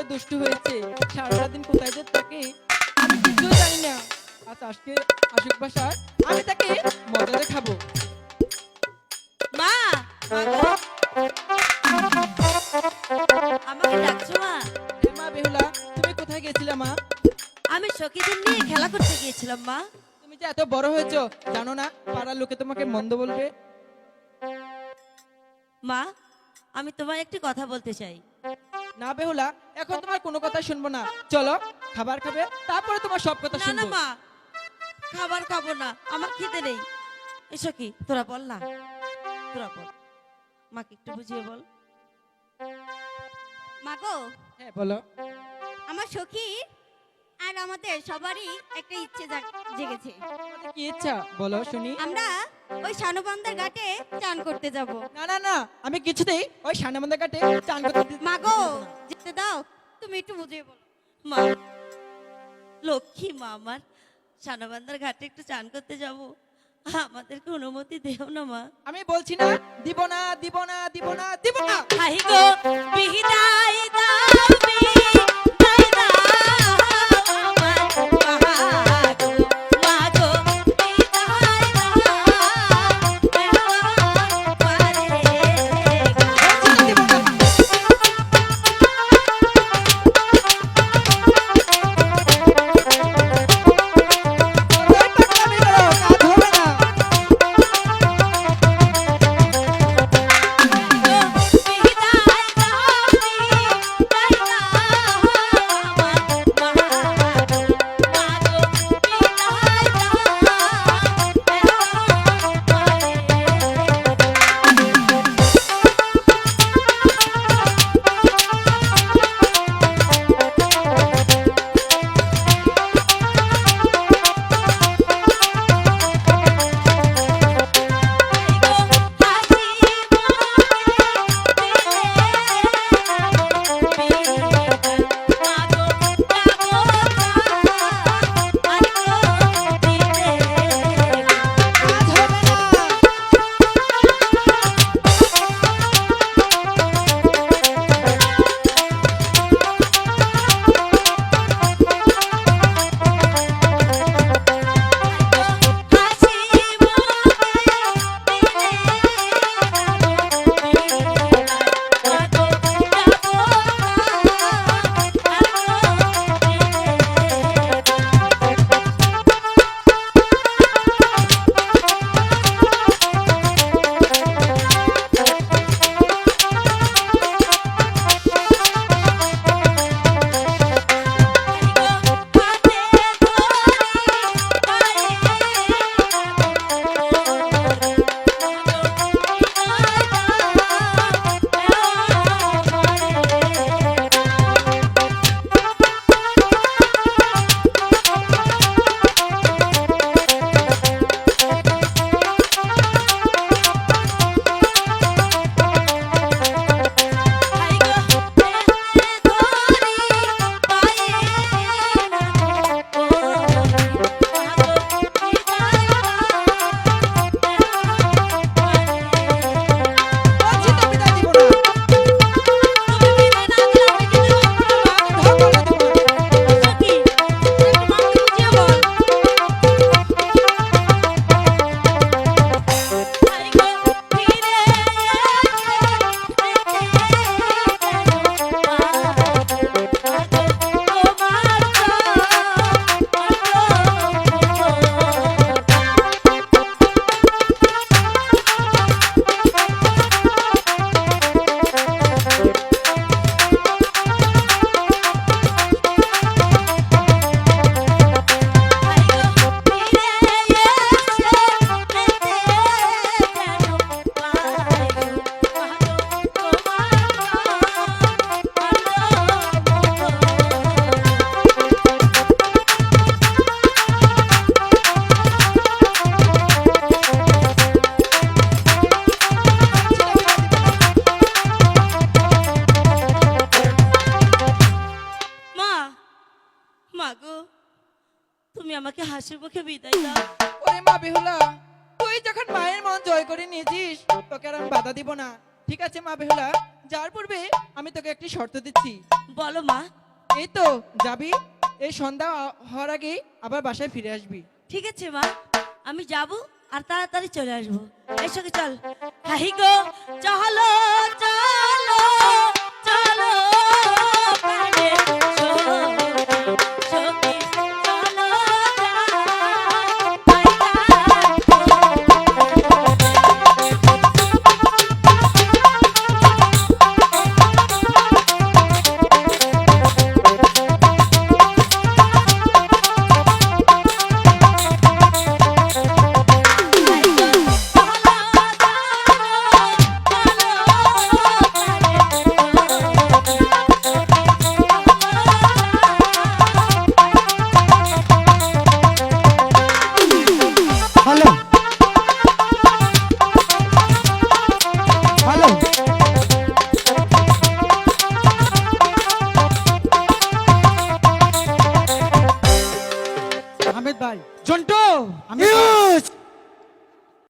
দুষ্টু হয়েছে, সারাটা দিন কোথায় যে থাকে আমি কিছুই জানি না। আজকে আসুক বাসায়, আমি তাকে মজা দেখাবো। মা, আমাকে ডাকছো মা? মা বেহুলা, তুমি কোথায় গেছিলে মা? আমি সখীদের নিয়ে খেলা করতে গিয়েছিলাম মা। তুমি যে এত বড় হয়েছো, জানো না পাড়ার লোকে তোমাকে মন্দ বলবে? মা, আমি তোমায় একটি কথা বলতে চাই। না বেহুলা, এখন তোমার কোনো কথা শুনবো না। চলো খাবার খাবে, তারপরে তোমার সব কথা না না শুনবো। মা, খাবার খাবো না, আমার খিদে নেই। এসো কি তোরা বল না, তোরা বল, মাকে একটু বুঝিয়ে বল। মাগো, হ্যাঁ বলো। আমার সখী আর আমাদের সবারই একটা ইচ্ছে জেগেছে। তোমাদের কি ইচ্ছা বলো শুনি। আমরা ওই শানুবান্দার ঘাটে চান করতে যাব। না না না, আমি কিছুতেই ওই সানামন্দা কাটে চান করতে মাগো, যেতে দাও, তুমি একটু বুঝিয়ে বলো। মা, লক্ষ্মী মা আমার, সানাবান্দার ঘাটে একটু চান করতে যাব, আমাদেরকে অনুমতি দেও না মা। আমি বলছি না দিব না দিব না দিব না দিব না। হাই গো বিহিদাই দাও, বিহিদাই দাও আমার মাগো, মাগো বিহিদাই দাও পারে তুমি আমাকে হাসি মুখে বিদায় দাও। ওরে মা বেহুলা, তুই যখন মায়ের মন জয় করে নিয়েছিস, তোকে আর আমি বাধা দিব না। ঠিক আছে মা বেহুলা, যাওয়ার পূর্বে আমি তোকে একটি শর্ত দিচ্ছি। বলো মা। এই তো যাবি, এই সন্ধ্যা হওয়ার আগে আবার বাসায় ফিরে আসবি। ঠিক আছে মা, আমি যাব আর তাড়াতাড়ি চলে আসবো। এই সঙ্গে চল। হাই গো চলো চলো চলো প্রাণের সখী, সখী, চলো হ্যালো হ্যালো আহমেদ ভাই, জন্টু আহমেদ ভাই,